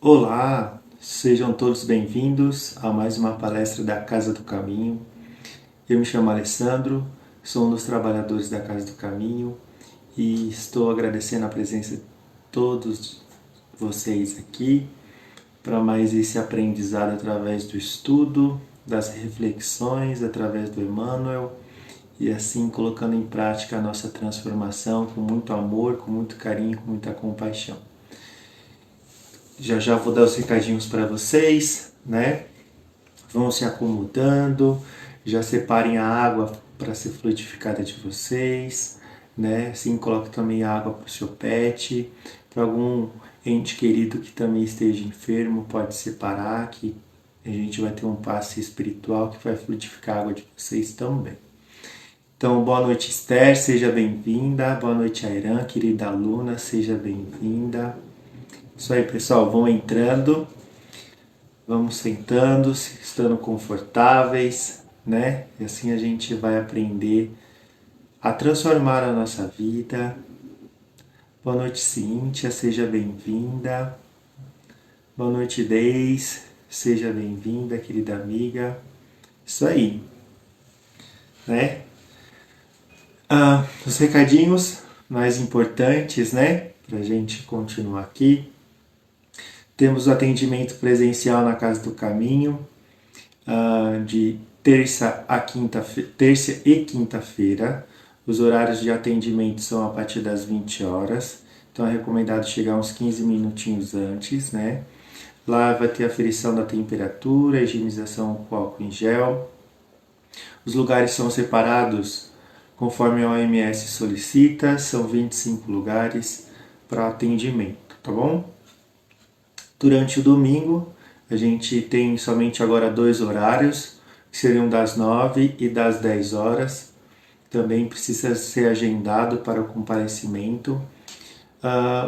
Olá, sejam todos bem-vindos a mais uma palestra da Casa do Caminho. Eu me chamo Alessandro, sou um dos trabalhadores da Casa do Caminho e estou agradecendo a presença de todos vocês aqui para mais esse aprendizado através do estudo, das reflexões, através do Emmanuel e assim colocando em prática a nossa transformação com muito amor, com muito carinho, com muita compaixão. Já já vou dar os recadinhos para vocês, né? Vão se acomodando, já separem a água para ser fluidificada de vocês, né? Assim, coloque também água para o seu pet, para algum ente querido que também esteja enfermo, pode separar, que a gente vai ter um passe espiritual que vai fluidificar a água de vocês também. Então, boa noite, Esther, seja bem-vinda. Boa noite, Airan, querida aluna, seja bem-vinda. Isso aí, pessoal, vão entrando, vamos sentando, estando confortáveis, né? E assim a gente vai aprender a transformar a nossa vida. Boa noite, Cíntia, seja bem-vinda. Boa noite, Deis, seja bem-vinda, querida amiga. Isso aí, né? Os recadinhos mais importantes, né? Pra gente continuar aqui. Temos o atendimento presencial na Casa do Caminho, de terça e quinta-feira. Os horários de atendimento são a partir das 20 horas, então é recomendado chegar uns 15 minutinhos antes, né? Lá vai ter aferição da temperatura, higienização com álcool em gel. Os lugares são separados conforme a OMS solicita, são 25 lugares para atendimento, tá bom? Durante o domingo, a gente tem somente agora 2 horários, que seriam das 9 e das 10 horas. Também precisa ser agendado para o comparecimento.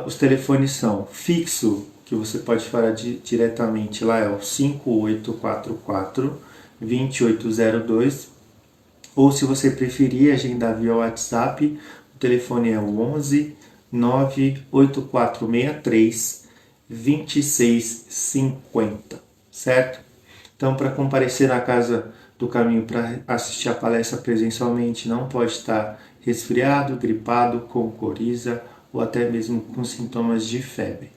Os telefones são fixo, que você pode falar diretamente lá, é o 5844-2802. Ou se você preferir agendar via WhatsApp, o telefone é o 11 98463 2650, certo? Então, para comparecer na Casa do Caminho para assistir a palestra presencialmente, não pode estar resfriado, gripado, com coriza ou até mesmo com sintomas de febre.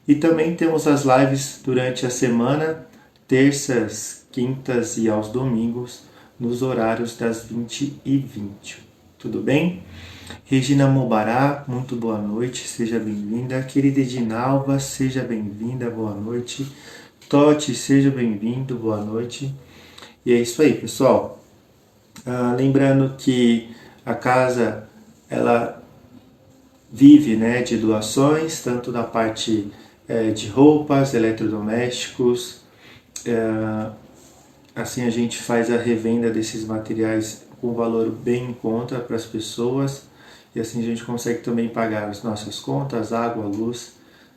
E também temos as lives durante a semana, terças, quintas e aos domingos, nos horários das 20h20. Tudo bem? Regina Mobará, muito boa noite, seja bem-vinda. Querida Edinalva, seja bem-vinda, boa noite. Totti, seja bem-vindo, boa noite. E é isso aí, pessoal. Lembrando que a casa, ela vive, né, de doações, tanto da parte de roupas, eletrodomésticos. Assim a gente faz a revenda desses materiais com valor bem em conta para as pessoas. E assim a gente consegue também pagar as nossas contas, água, luz,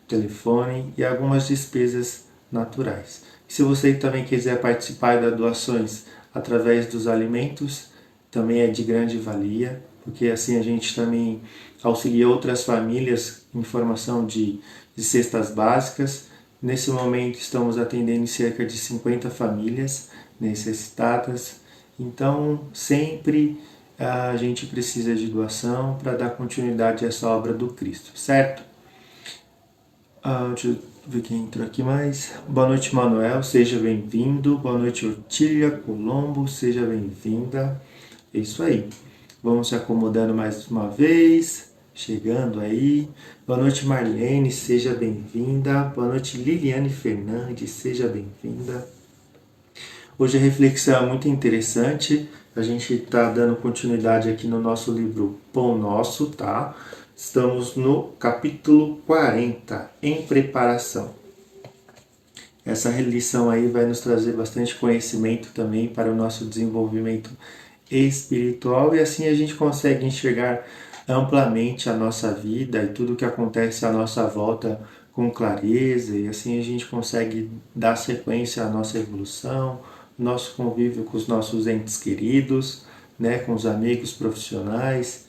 telefone e algumas despesas naturais. Se você também quiser participar das doações através dos alimentos, também é de grande valia, porque assim a gente também auxilia outras famílias em formação de cestas básicas. Nesse momento estamos atendendo cerca de 50 famílias necessitadas, então sempre a gente precisa de doação para dar continuidade a essa obra do Cristo, certo? Deixa eu ver quem entrou aqui mais. Boa noite, Manuel, seja bem-vindo. Boa noite, Otília Colombo, seja bem-vinda. É isso aí. Vamos se acomodando mais uma vez, chegando aí. Boa noite, Marlene, seja bem-vinda. Boa noite, Liliane Fernandes, seja bem-vinda. Hoje a reflexão é muito interessante. A gente está dando continuidade aqui no nosso livro Pão Nosso, tá? Estamos no capítulo 40, em preparação. Essa lição aí vai nos trazer bastante conhecimento também para o nosso desenvolvimento espiritual e assim a gente consegue enxergar amplamente a nossa vida e tudo o que acontece à nossa volta com clareza e assim a gente consegue dar sequência à nossa evolução, nosso convívio com os nossos entes queridos, né, com os amigos profissionais,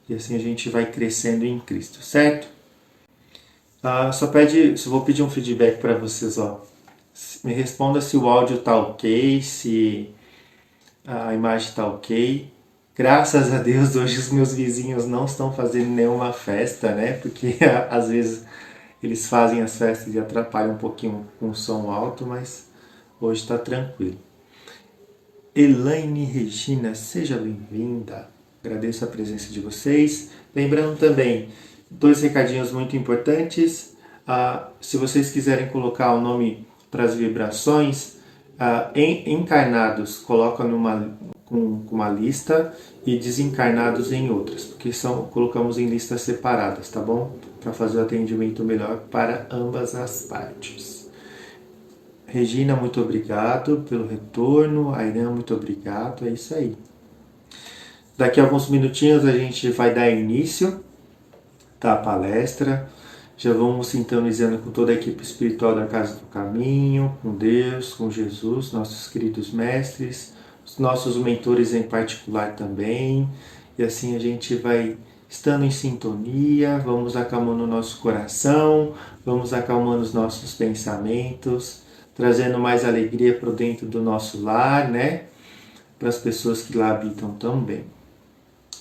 e assim a gente vai crescendo em Cristo, certo? Só vou pedir um feedback para vocês, ó. Me responda se o áudio tá ok, se a imagem tá ok. Graças a Deus, hoje os meus vizinhos não estão fazendo nenhuma festa, né? Porque às vezes eles fazem as festas e atrapalham um pouquinho com o som alto, mas hoje está tranquilo. Elaine Regina, seja bem-vinda. Agradeço a presença de vocês. Lembrando também, dois recadinhos muito importantes. Se vocês quiserem colocar o nome para as vibrações, encarnados coloca com uma lista e desencarnados em outras, porque colocamos em listas separadas, tá bom? Para fazer o atendimento melhor para ambas as partes. Regina, muito obrigado pelo retorno. Airan, muito obrigado. É isso aí. Daqui a alguns minutinhos a gente vai dar início à palestra. Já vamos sintonizando com toda a equipe espiritual da Casa do Caminho, com Deus, com Jesus, nossos queridos mestres, os nossos mentores em particular também. E assim a gente vai estando em sintonia, vamos acalmando o nosso coração, vamos acalmando os nossos pensamentos, trazendo mais alegria para dentro do nosso lar, né? Para as pessoas que lá habitam também.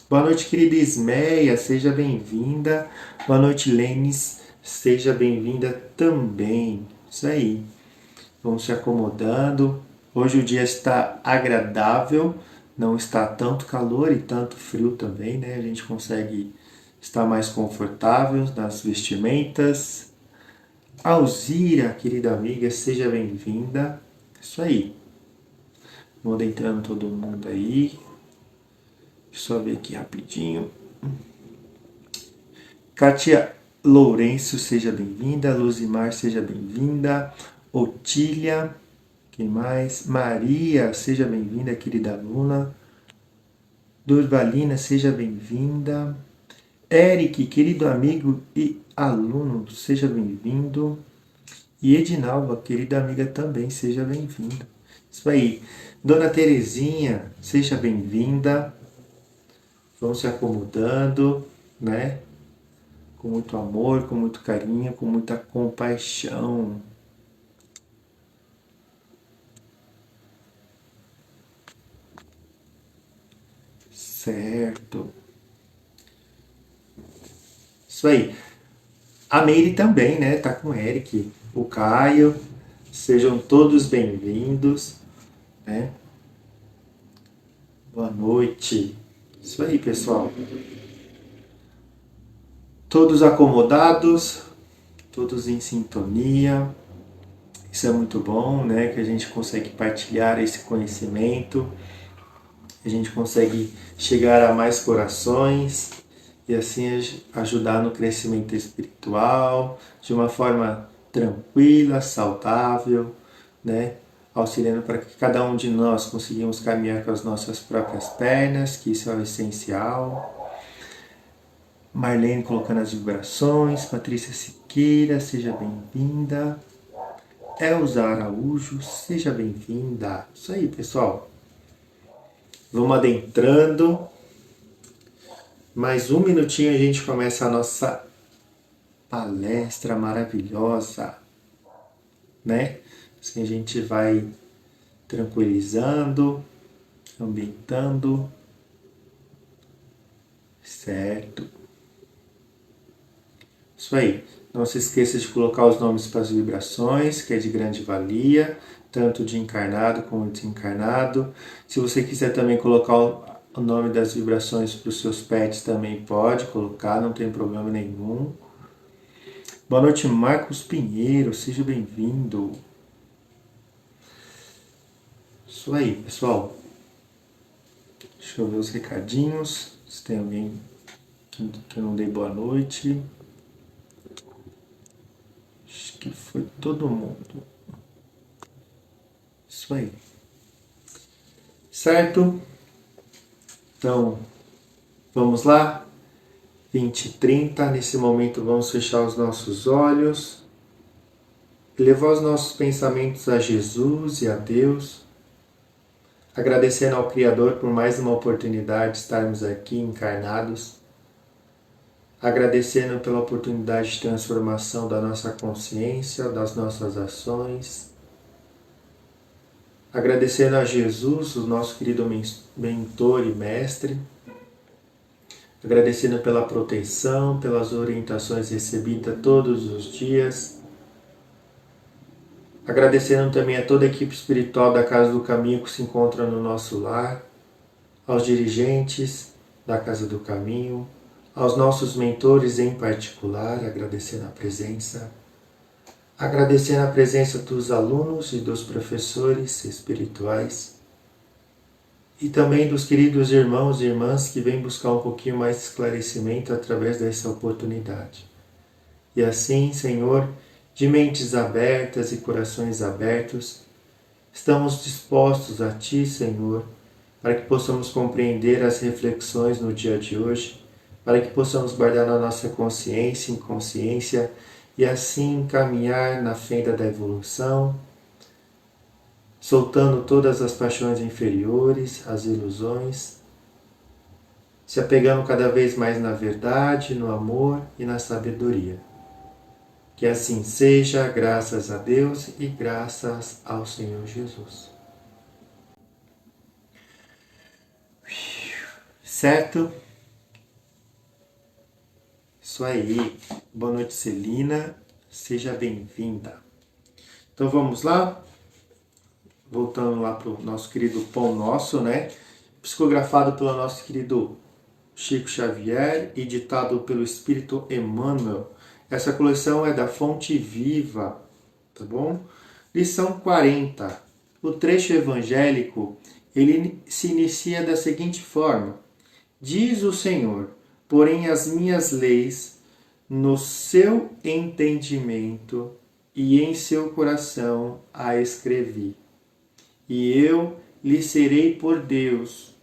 Boa noite, querida Ismeia, seja bem-vinda. Boa noite, Lênis, seja bem-vinda também. Isso aí. Vamos se acomodando. Hoje o dia está agradável, não está tanto calor e tanto frio também, né? A gente consegue estar mais confortável nas vestimentas. Alzira, querida amiga, seja bem-vinda. Isso aí. Vou entrando todo mundo aí. Deixa eu só ver aqui rapidinho. Kátia Lourenço, seja bem-vinda. Luzimar, seja bem-vinda. Otília, quem mais? Maria, seja bem-vinda, querida aluna. Durvalina, seja bem-vinda. Eric, querido amigo e aluno, seja bem-vindo. E Edinalva, querida amiga, também seja bem-vinda. Isso aí. Dona Terezinha, seja bem-vinda. Vamos se acomodando, né? Com muito amor, com muito carinho, com muita compaixão. Certo. Isso aí. A Meire também, né? Tá com o Eric, o Caio. Sejam todos bem-vindos, né? Boa noite. Isso aí, pessoal. Todos acomodados, todos em sintonia. Isso é muito bom, né? Que a gente consegue partilhar esse conhecimento, a gente consegue chegar a mais corações e assim ajudar no crescimento espiritual de uma forma tranquila, saudável, né? Auxiliando para que cada um de nós conseguimos caminhar com as nossas próprias pernas, que isso é o essencial. Marlene colocando as vibrações, Patrícia Siqueira, seja bem-vinda. Elza Araújo, seja bem-vinda. Isso aí, pessoal. Vamos adentrando. Mais um minutinho a gente começa a nossa palestra maravilhosa, né? Assim a gente vai tranquilizando, ambientando, certo? Isso aí. Não se esqueça de colocar os nomes para as vibrações, que é de grande valia, tanto de encarnado como de desencarnado. Se você quiser também colocar o nome das vibrações para os seus pets, também pode colocar, não tem problema nenhum. Boa noite, Marcos Pinheiro, seja bem-vindo. Isso aí, pessoal. Deixa eu ver os recadinhos. Se tem alguém que eu não dei boa noite. Acho que foi todo mundo. Isso aí. Certo? Então, vamos lá? 20h30, nesse momento vamos fechar os nossos olhos, levar os nossos pensamentos a Jesus e a Deus, agradecendo ao Criador por mais uma oportunidade de estarmos aqui encarnados, agradecendo pela oportunidade de transformação da nossa consciência, das nossas ações, agradecendo a Jesus, o nosso querido mentor e mestre, agradecendo pela proteção, pelas orientações recebidas todos os dias, agradecendo também a toda a equipe espiritual da Casa do Caminho que se encontra no nosso lar, aos dirigentes da Casa do Caminho, aos nossos mentores em particular, agradecendo a presença, agradecendo a presença dos alunos e dos professores espirituais e também dos queridos irmãos e irmãs que vêm buscar um pouquinho mais de esclarecimento através dessa oportunidade. E assim, Senhor, de mentes abertas e corações abertos, estamos dispostos a Ti, Senhor, para que possamos compreender as reflexões no dia de hoje, para que possamos guardar na nossa consciência e inconsciência e assim caminhar na fenda da evolução, soltando todas as paixões inferiores, as ilusões, se apegando cada vez mais na verdade, no amor e na sabedoria. Que assim seja, graças a Deus e graças ao Senhor Jesus. Certo? Isso aí. Boa noite, Celina. Seja bem-vinda. Então vamos lá? Voltando lá para o nosso querido Pão Nosso, né? Psicografado pelo nosso querido Chico Xavier e ditado pelo Espírito Emmanuel. Essa coleção é da Fonte Viva, tá bom? Lição 40. O trecho evangélico, ele se inicia da seguinte forma: diz o Senhor, porém as minhas leis no seu entendimento e em seu coração a escrevi. E eu lhe serei por Deus,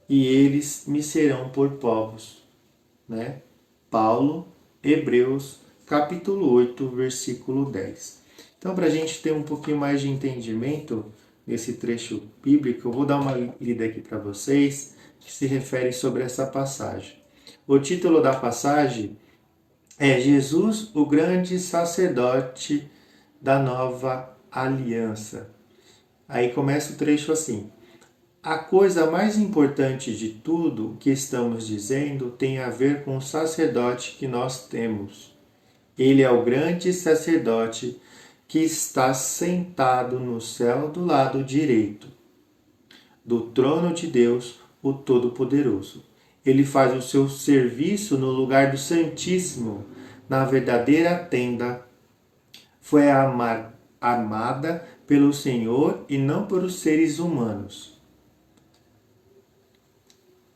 e eles me serão por povos. Né? Paulo, Hebreus, capítulo 8, versículo 10. Então, para a gente ter um pouquinho mais de entendimento nesse trecho bíblico, eu vou dar uma lida aqui para vocês, que se refere sobre essa passagem. O título da passagem é Jesus, o grande sacerdote da nova aliança. Aí começa o trecho assim: a coisa mais importante de tudo que estamos dizendo tem a ver com o sacerdote que nós temos. Ele é o grande sacerdote que está sentado no céu do lado direito do trono de Deus, o Todo-Poderoso. Ele faz o seu serviço no lugar do Santíssimo, na verdadeira tenda. Foi armada pelo Senhor e não pelos seres humanos.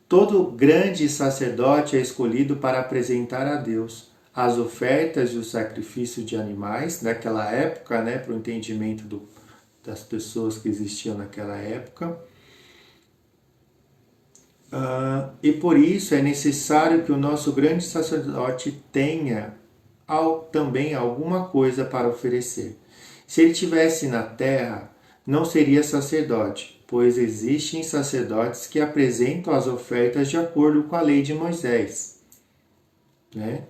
Todo grande sacerdote é escolhido para apresentar a Deus as ofertas e o sacrifício de animais naquela época, né, para o entendimento das pessoas que existiam naquela época. E por isso é necessário que o nosso grande sacerdote tenha também alguma coisa para oferecer. Se ele estivesse na terra, não seria sacerdote, pois existem sacerdotes que apresentam as ofertas de acordo com a lei de Moisés. Né?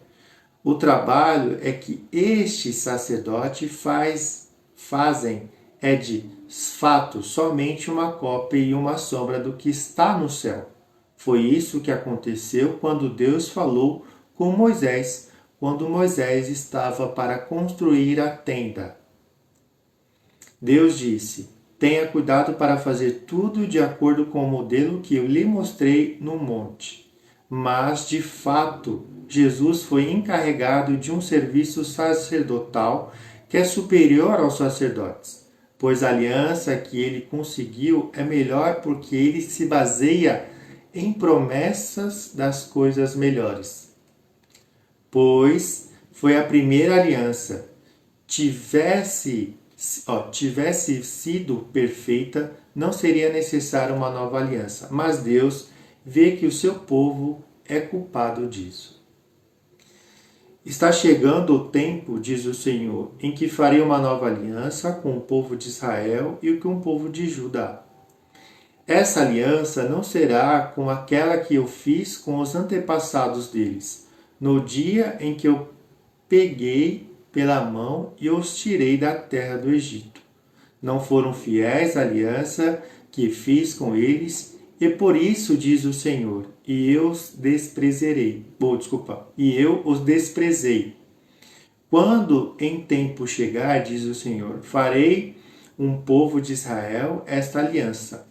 O trabalho é que este sacerdote fazem é de fato somente uma cópia e uma sombra do que está no céu. Foi isso que aconteceu quando Deus falou com Moisés, quando Moisés estava para construir a tenda. Deus disse: tenha cuidado para fazer tudo de acordo com o modelo que eu lhe mostrei no monte. Mas, de fato, Jesus foi encarregado de um serviço sacerdotal que é superior aos sacerdotes, pois a aliança que ele conseguiu é melhor porque ele se baseia em promessas das coisas melhores. Pois foi a primeira aliança. Tivesse sido perfeita, não seria necessária uma nova aliança. Mas Deus vê que o seu povo é culpado disso. Está chegando o tempo, diz o Senhor, em que farei uma nova aliança com o povo de Israel e com o povo de Judá. Essa aliança não será com aquela que eu fiz com os antepassados deles, no dia em que eu peguei pela mão e os tirei da terra do Egito. Não foram fiéis à aliança que fiz com eles, e por isso diz o Senhor, e eu os desprezarei. E eu os desprezei. Quando em tempo chegar, diz o Senhor, farei um povo de Israel esta aliança,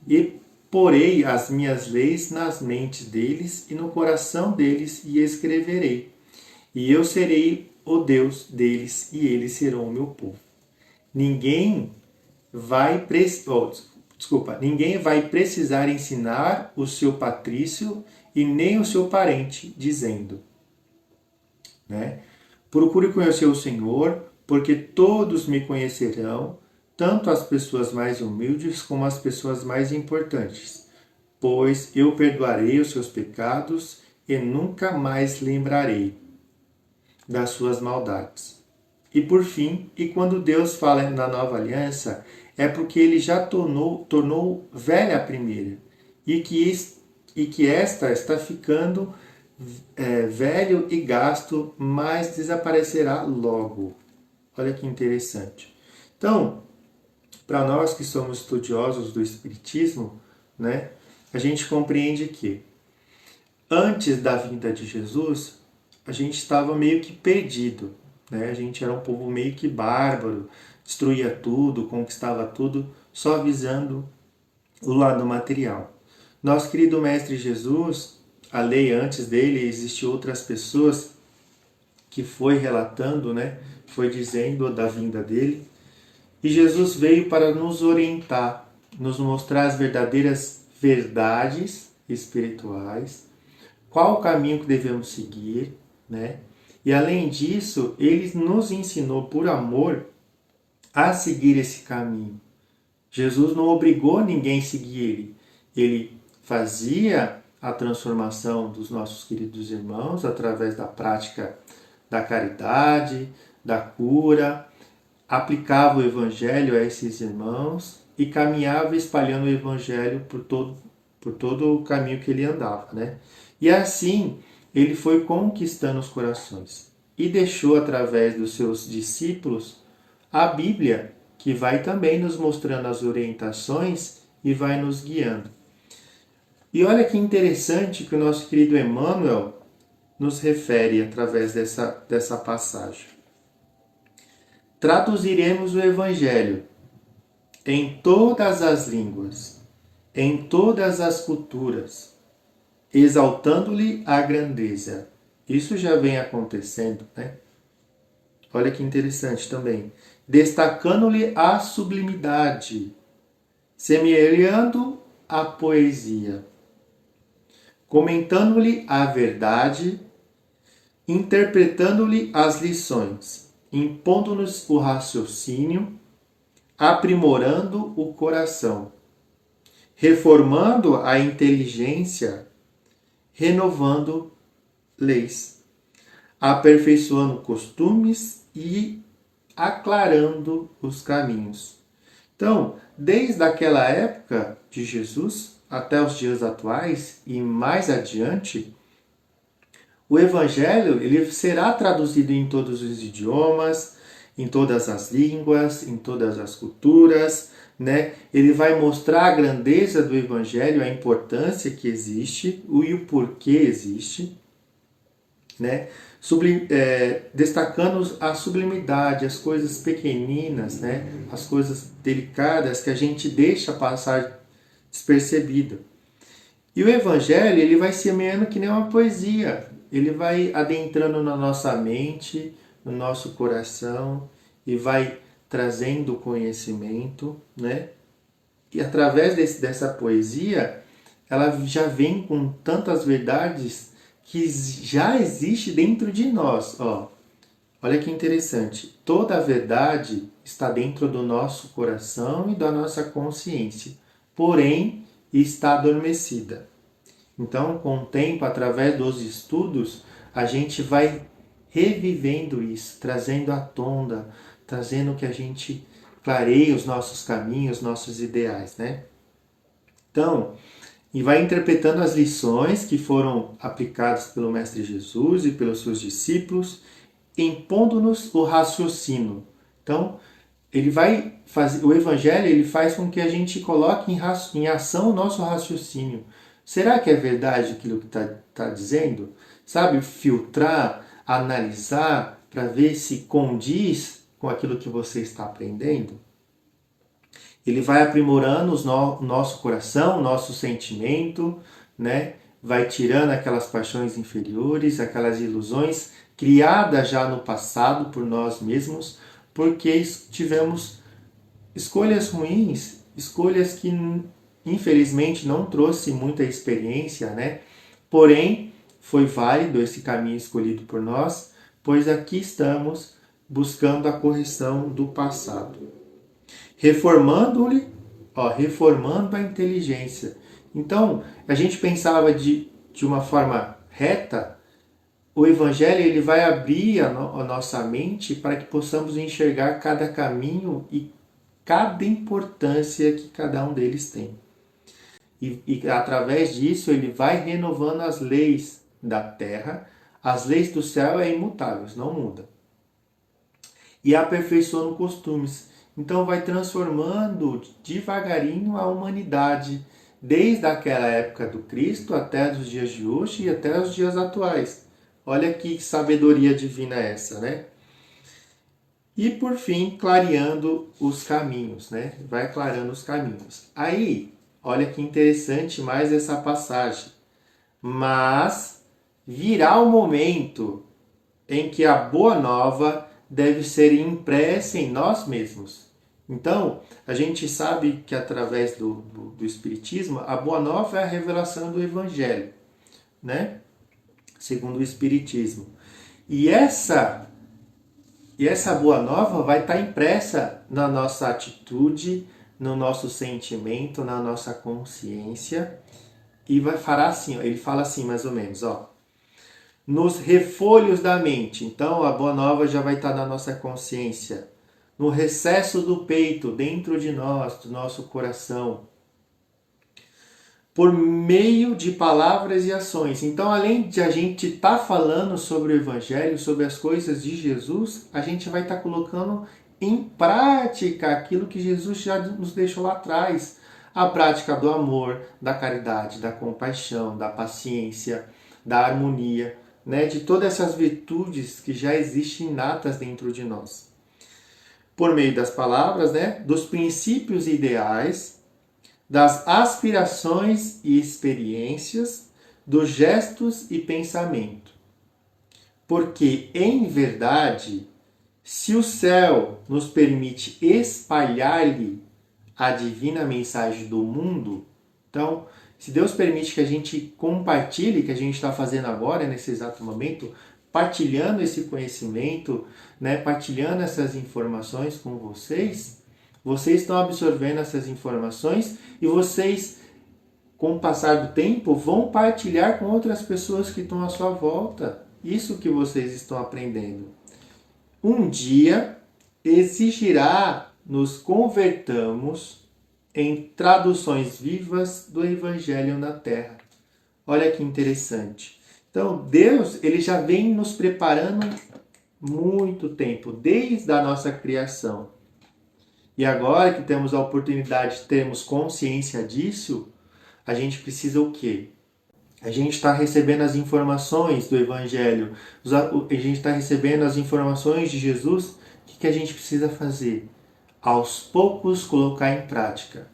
e porei as minhas leis nas mentes deles e no coração deles, e escreverei. E eu serei o Deus deles, e eles serão o meu povo. Ninguém ninguém vai precisar ensinar o seu patrício e nem o seu parente, dizendo, né? Procure conhecer o Senhor, porque todos me conhecerão, tanto as pessoas mais humildes como as pessoas mais importantes, pois eu perdoarei os seus pecados e nunca mais lembrarei das suas maldades. E por fim, e quando Deus fala na nova aliança, é porque ele já tornou velha a primeira, e que esta está ficando velho e gasto, mas desaparecerá logo. Olha que interessante. Então, para nós que somos estudiosos do Espiritismo, né, a gente compreende que antes da vinda de Jesus, a gente estava meio que perdido, né? A gente era um povo meio que bárbaro, destruía tudo, conquistava tudo, só visando o lado material. Nosso querido Mestre Jesus, a lei antes dele, existiam outras pessoas que foi relatando, né? Foi dizendo da vinda dele. E Jesus veio para nos orientar, nos mostrar as verdadeiras verdades espirituais, qual o caminho que devemos seguir, né? E além disso, ele nos ensinou por amor a seguir esse caminho. Jesus não obrigou ninguém a seguir ele. Ele fazia a transformação dos nossos queridos irmãos através da prática da caridade, da cura, aplicava o evangelho a esses irmãos e caminhava espalhando o evangelho por todo o caminho que ele andava, né? E assim ele foi conquistando os corações e deixou através dos seus discípulos a Bíblia, que vai também nos mostrando as orientações e vai nos guiando. E olha que interessante que o nosso querido Emmanuel nos refere através dessa passagem. Traduziremos o Evangelho em todas as línguas, em todas as culturas, exaltando-lhe a grandeza. Isso já vem acontecendo, né? Olha que interessante também. Destacando-lhe a sublimidade, semelhando a poesia, comentando-lhe a verdade, interpretando-lhe as lições, impondo-nos o raciocínio, aprimorando o coração, reformando a inteligência, renovando leis, aperfeiçoando costumes e aclarando os caminhos. Então, desde aquela época de Jesus até os dias atuais e mais adiante, o Evangelho ele será traduzido em todos os idiomas, em todas as línguas, em todas as culturas, né? Ele vai mostrar a grandeza do Evangelho, a importância que existe e o porquê existe, né? Destacando a sublimidade, as coisas pequeninas, né? As coisas delicadas que a gente deixa passar despercebida. E o Evangelho ele vai semeando que nem uma poesia. Ele vai adentrando na nossa mente, no nosso coração e vai trazendo conhecimento, né? E através dessa poesia, ela já vem com tantas verdades que já existe dentro de nós. Ó, olha que interessante. Toda a verdade está dentro do nosso coração e da nossa consciência, porém está adormecida. Então, com o tempo, através dos estudos, a gente vai revivendo isso, trazendo à tona, trazendo que a gente clareie os nossos caminhos, nossos ideais, né? Então, e vai interpretando as lições que foram aplicadas pelo Mestre Jesus e pelos seus discípulos, impondo-nos o raciocínio. Então, ele vai fazer, o Evangelho ele faz com que a gente coloque em ação o nosso raciocínio. Será que é verdade aquilo que está dizendo? Sabe, filtrar, analisar para ver se condiz com aquilo que você está aprendendo. Ele vai aprimorando o nosso coração, o nosso sentimento, né? Vai tirando aquelas paixões inferiores, aquelas ilusões criadas já no passado por nós mesmos, porque tivemos escolhas ruins, escolhas que infelizmente não trouxe muita experiência, né? Porém, foi válido esse caminho escolhido por nós, pois aqui estamos buscando a correção do passado. Reformando a inteligência. Então, a gente pensava de uma forma reta, o Evangelho ele vai abrir a nossa mente para que possamos enxergar cada caminho e cada importância que cada um deles tem. E através disso ele vai renovando as leis da terra, as leis do céu é imutáveis, não muda. E aperfeiçoando costumes. Então vai transformando devagarinho a humanidade, desde aquela época do Cristo até os dias de hoje e até os dias atuais. Olha que sabedoria divina essa, né? E por fim, clareando os caminhos, né? Vai clareando os caminhos. Aí, olha que interessante mais essa passagem. Mas virá o momento em que a boa nova deve ser impressa em nós mesmos. Então, a gente sabe que através do Espiritismo, a boa nova é a revelação do Evangelho, né? Segundo o Espiritismo. E essa boa nova vai estar impressa na nossa atitude, no nosso sentimento, na nossa consciência. E fará assim, ele fala assim mais ou menos, nos refolhos da mente. Então a boa nova já vai estar na nossa consciência, no recesso do peito, dentro de nós, do nosso coração, por meio de palavras e ações. Então, além de a gente estar falando sobre o Evangelho, sobre as coisas de Jesus, a gente vai estar colocando em prática aquilo que Jesus já nos deixou lá atrás. A prática do amor, da caridade, da compaixão, da paciência, da harmonia, né? De todas essas virtudes que já existem inatas dentro de nós. Por meio das palavras, né? Dos princípios ideais, das aspirações e experiências, dos gestos e pensamento. Porque, em verdade, se o céu nos permite espalhar-lhe a divina mensagem do mundo, então, se Deus permite que a gente compartilhe, que a gente está fazendo agora, nesse exato momento, partilhando esse conhecimento, né, partilhando essas informações com vocês, vocês estão absorvendo essas informações e vocês, com o passar do tempo, vão partilhar com outras pessoas que estão à sua volta. Isso que vocês estão aprendendo. Um dia exigirá nos convertamos em traduções vivas do Evangelho na Terra. Olha que interessante. Então, Deus ele já vem nos preparando muito tempo, desde a nossa criação. E agora que temos a oportunidade de termos consciência disso, a gente precisa o quê? A gente está recebendo as informações do Evangelho, a gente está recebendo as informações de Jesus, o que a gente precisa fazer? Aos poucos colocar em prática,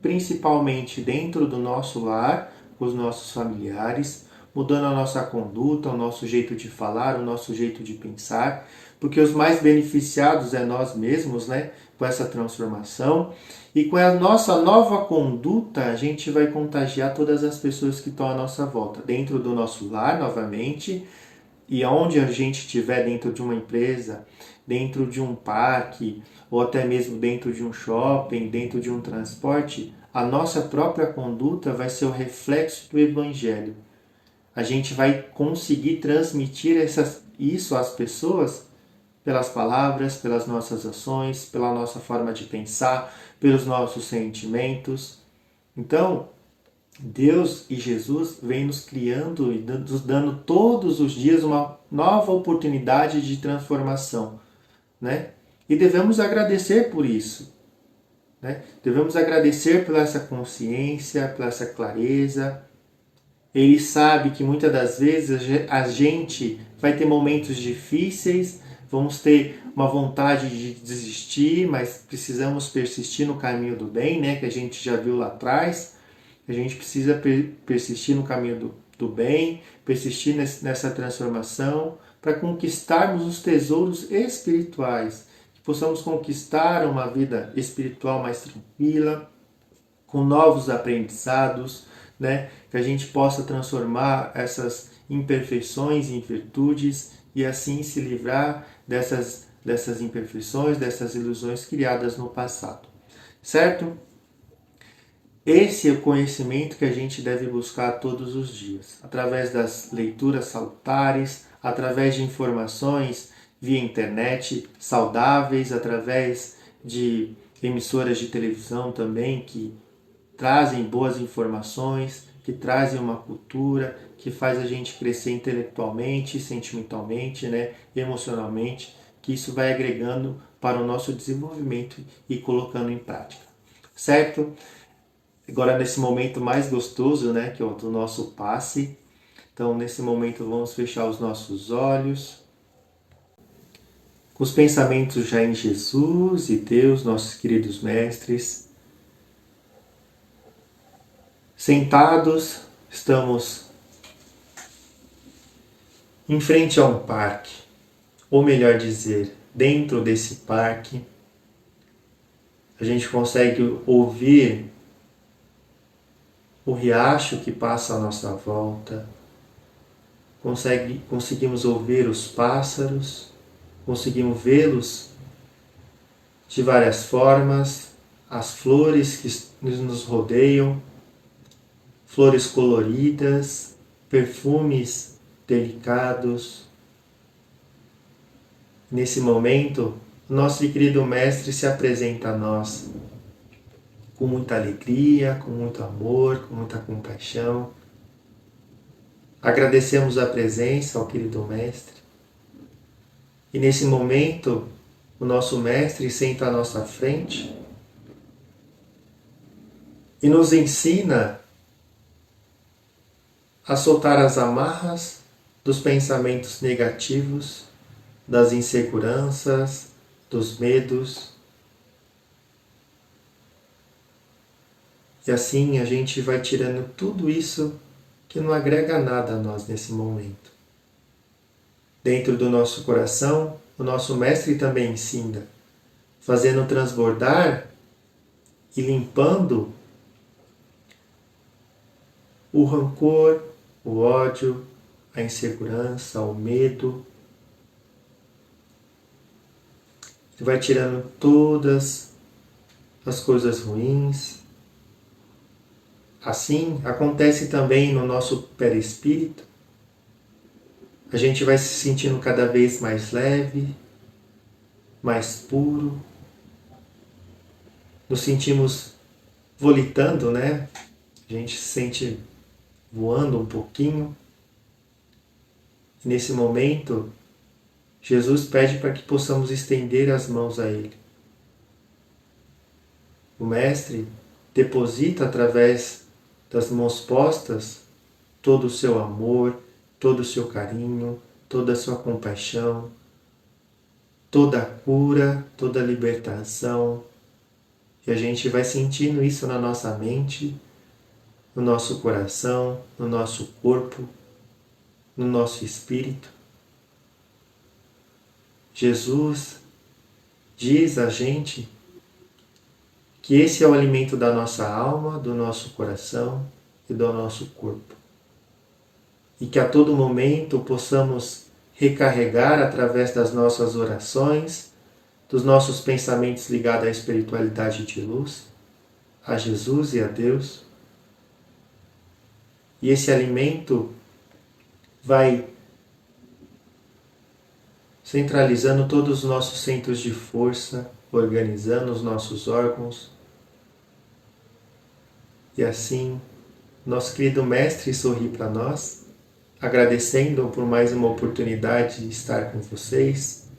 principalmente dentro do nosso lar, com os nossos familiares, mudando a nossa conduta, o nosso jeito de falar, o nosso jeito de pensar, porque os mais beneficiados é nós mesmos, né, com essa transformação. E com a nossa nova conduta, a gente vai contagiar todas as pessoas que estão à nossa volta, dentro do nosso lar, novamente, e onde a gente estiver, dentro de uma empresa, dentro de um parque, ou até mesmo dentro de um shopping, dentro de um transporte, a nossa própria conduta vai ser o reflexo do Evangelho. A gente vai conseguir transmitir isso às pessoas pelas palavras, pelas nossas ações, pela nossa forma de pensar, pelos nossos sentimentos. Então, Deus e Jesus vêm nos criando e nos dando todos os dias uma nova oportunidade de transformação, né? E devemos agradecer por isso, né? Devemos agradecer por essa consciência, por essa clareza. Ele sabe que muitas das vezes a gente vai ter momentos difíceis, vamos ter uma vontade de desistir, mas precisamos persistir no caminho do bem, né? Que a gente já viu lá atrás. A gente precisa persistir no caminho do bem, persistir nessa transformação para conquistarmos os tesouros espirituais, que possamos conquistar uma vida espiritual mais tranquila, com novos aprendizados, né? Que a gente possa transformar essas imperfeições em virtudes e assim se livrar dessas imperfeições, dessas ilusões criadas no passado. Certo? Esse é o conhecimento que a gente deve buscar todos os dias, através das leituras salutares, através de informações via internet saudáveis, através de emissoras de televisão também que trazem boas informações, que trazem uma cultura, que faz a gente crescer intelectualmente, sentimentalmente, né, emocionalmente, que isso vai agregando para o nosso desenvolvimento e colocando em prática. Certo? Agora nesse momento mais gostoso, né, que é o do nosso passe. Então nesse momento vamos fechar os nossos olhos, com os pensamentos já em Jesus e Deus, nossos queridos mestres. Sentados, estamos em frente a um parque, ou melhor dizer, dentro desse parque. A gente consegue ouvir o riacho que passa à nossa volta, conseguimos ouvir os pássaros, conseguimos vê-los de várias formas, as flores que nos rodeiam, flores coloridas, perfumes delicados. Nesse momento, o nosso querido Mestre se apresenta a nós com muita alegria, com muito amor, com muita compaixão. Agradecemos a presença ao querido Mestre. E nesse momento, o nosso Mestre senta à nossa frente e nos ensina a soltar as amarras dos pensamentos negativos, das inseguranças, dos medos. E assim a gente vai tirando tudo isso que não agrega nada a nós nesse momento. Dentro do nosso coração, o nosso Mestre também ensina, fazendo transbordar e limpando o rancor, o ódio, a insegurança, o medo. Ele vai tirando todas as coisas ruins. Assim, acontece também no nosso perispírito. A gente vai se sentindo cada vez mais leve, mais puro. Nos sentimos volitando, né? A gente se sente voando um pouquinho. E nesse momento, Jesus pede para que possamos estender as mãos a Ele. O Mestre deposita através das mãos postas todo o seu amor, todo o seu carinho, toda a sua compaixão, toda a cura, toda a libertação. E a gente vai sentindo isso na nossa mente, no nosso coração, no nosso corpo, no nosso espírito. Jesus diz a gente que esse é o alimento da nossa alma, do nosso coração e do nosso corpo. E que a todo momento possamos recarregar através das nossas orações, dos nossos pensamentos ligados à espiritualidade de luz, a Jesus e a Deus. E esse alimento vai centralizando todos os nossos centros de força, organizando os nossos órgãos. E assim nosso querido Mestre sorri para nós, agradecendo por mais uma oportunidade de estar com vocês.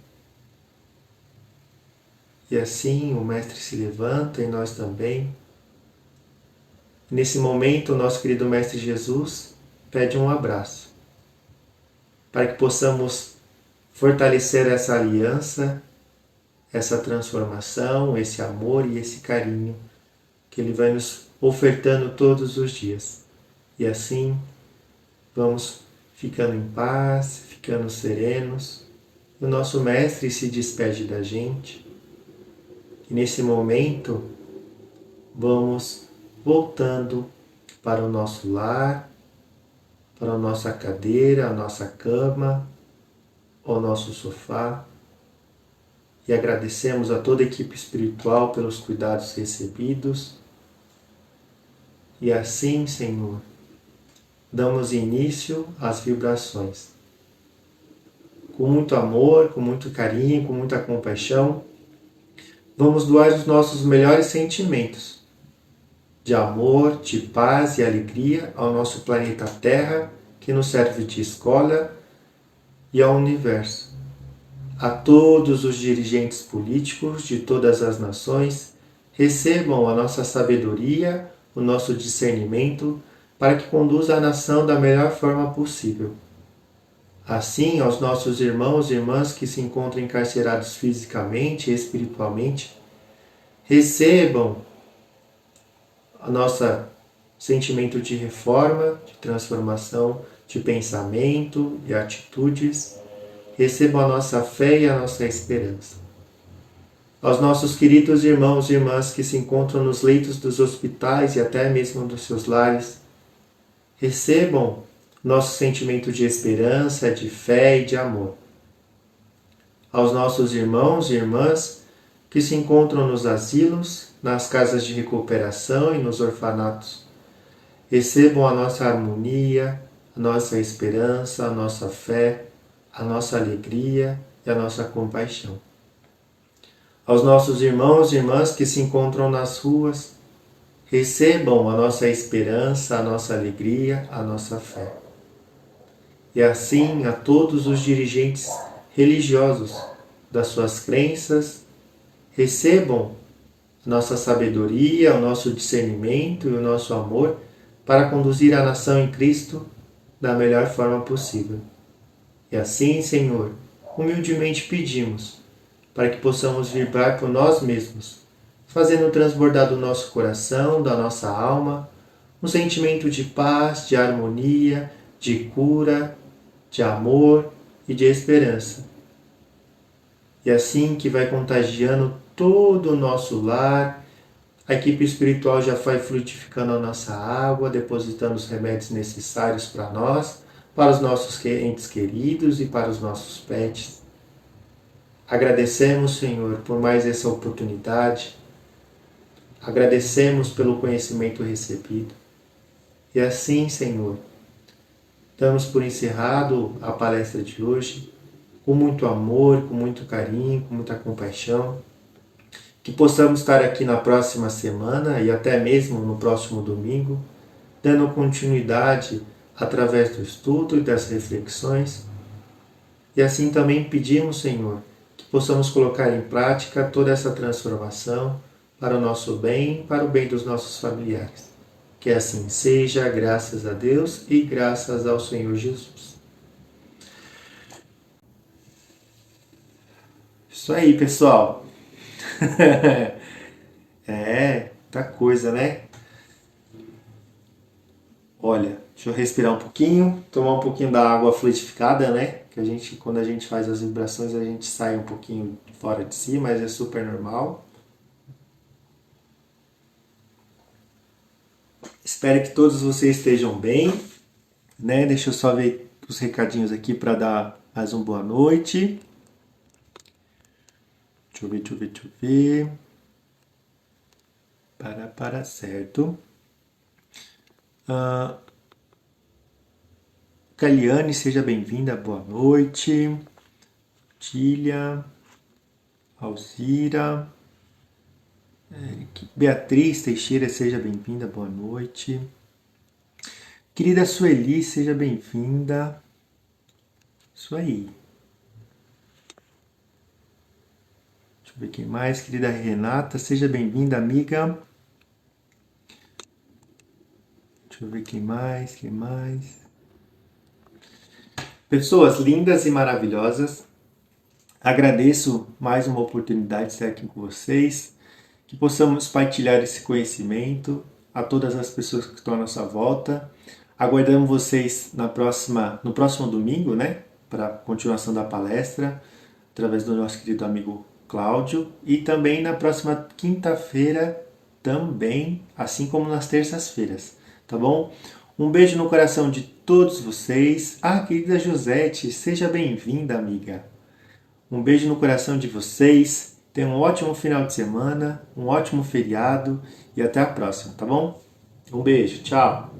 E assim o Mestre se levanta e nós também. Nesse momento, o nosso querido Mestre Jesus pede um abraço, para que possamos fortalecer essa aliança, essa transformação, esse amor e esse carinho que Ele vai nos ofertando todos os dias. E assim vamos ficando em paz, ficando serenos. O nosso Mestre se despede da gente. E nesse momento vamos voltando para o nosso lar, para a nossa cadeira, a nossa cama, o nosso sofá. E agradecemos a toda a equipe espiritual pelos cuidados recebidos. E assim, Senhor, damos início às vibrações. Com muito amor, com muito carinho, com muita compaixão, vamos doar os nossos melhores sentimentos de amor, de paz e alegria ao nosso planeta Terra, que nos serve de escola, e ao universo. A todos os dirigentes políticos de todas as nações, recebam a nossa sabedoria, o nosso discernimento, para que conduza a nação da melhor forma possível. Assim, aos nossos irmãos e irmãs que se encontram encarcerados fisicamente e espiritualmente, recebam a nosso sentimento de reforma, de transformação, de pensamento e atitudes. Recebam a nossa fé e a nossa esperança. Aos nossos queridos irmãos e irmãs que se encontram nos leitos dos hospitais e até mesmo dos seus lares, recebam nosso sentimento de esperança, de fé e de amor. Aos nossos irmãos e irmãs que se encontram nos asilos, nas casas de recuperação e nos orfanatos, recebam a nossa harmonia, a nossa esperança, a nossa fé, a nossa alegria e a nossa compaixão. Aos nossos irmãos e irmãs que se encontram nas ruas, recebam a nossa esperança, a nossa alegria, a nossa fé. E assim a todos os dirigentes religiosos das suas crenças, recebam a nossa sabedoria, o nosso discernimento e o nosso amor para conduzir a nação em Cristo da melhor forma possível. E assim, Senhor, humildemente pedimos para que possamos vibrar por nós mesmos, fazendo transbordar do nosso coração, da nossa alma, um sentimento de paz, de harmonia, de cura, de amor e de esperança. E assim que vai contagiando todo o nosso lar, a equipe espiritual já vai frutificando a nossa água, depositando os remédios necessários para nós, para os nossos entes queridos e para os nossos pets. Agradecemos, Senhor, por mais essa oportunidade. Agradecemos pelo conhecimento recebido. E assim, Senhor, damos por encerrado a palestra de hoje, com muito amor, com muito carinho, com muita compaixão. Que possamos estar aqui na próxima semana e até mesmo no próximo domingo, dando continuidade através do estudo e das reflexões. E assim também pedimos, Senhor, que possamos colocar em prática toda essa transformação para o nosso bem, para o bem dos nossos familiares. Que assim seja, graças a Deus e graças ao Senhor Jesus. Isso aí, pessoal. Tá coisa, né? Olha, deixa eu respirar um pouquinho, tomar um pouquinho da água fluidificada, né? Que quando a gente faz as vibrações, a gente sai um pouquinho fora de si, mas é super normal. Espero que todos vocês estejam bem, né? Deixa eu só ver os recadinhos aqui para dar mais uma boa noite. Deixa eu ver. Certo. Caliane, seja bem-vinda, boa noite. Tília, Alzira, Beatriz Teixeira, seja bem-vinda, boa noite. Querida Sueli, seja bem-vinda. Isso aí. Deixa eu ver quem mais. Querida Renata, seja bem-vinda, amiga. Deixa eu ver quem mais, quem mais. Pessoas lindas e maravilhosas, agradeço mais uma oportunidade de estar aqui com vocês, que possamos partilhar esse conhecimento a todas as pessoas que estão à nossa volta. Aguardamos vocês no próximo domingo, né, para a continuação da palestra, através do nosso querido amigo Cláudio, e também na próxima quinta-feira, também, assim como nas terças-feiras, tá bom? Um beijo no coração de todos vocês. Ah, querida Josete, seja bem-vinda, amiga. Um beijo no coração de vocês. Tenham um ótimo final de semana, um ótimo feriado e até a próxima, tá bom? Um beijo, tchau!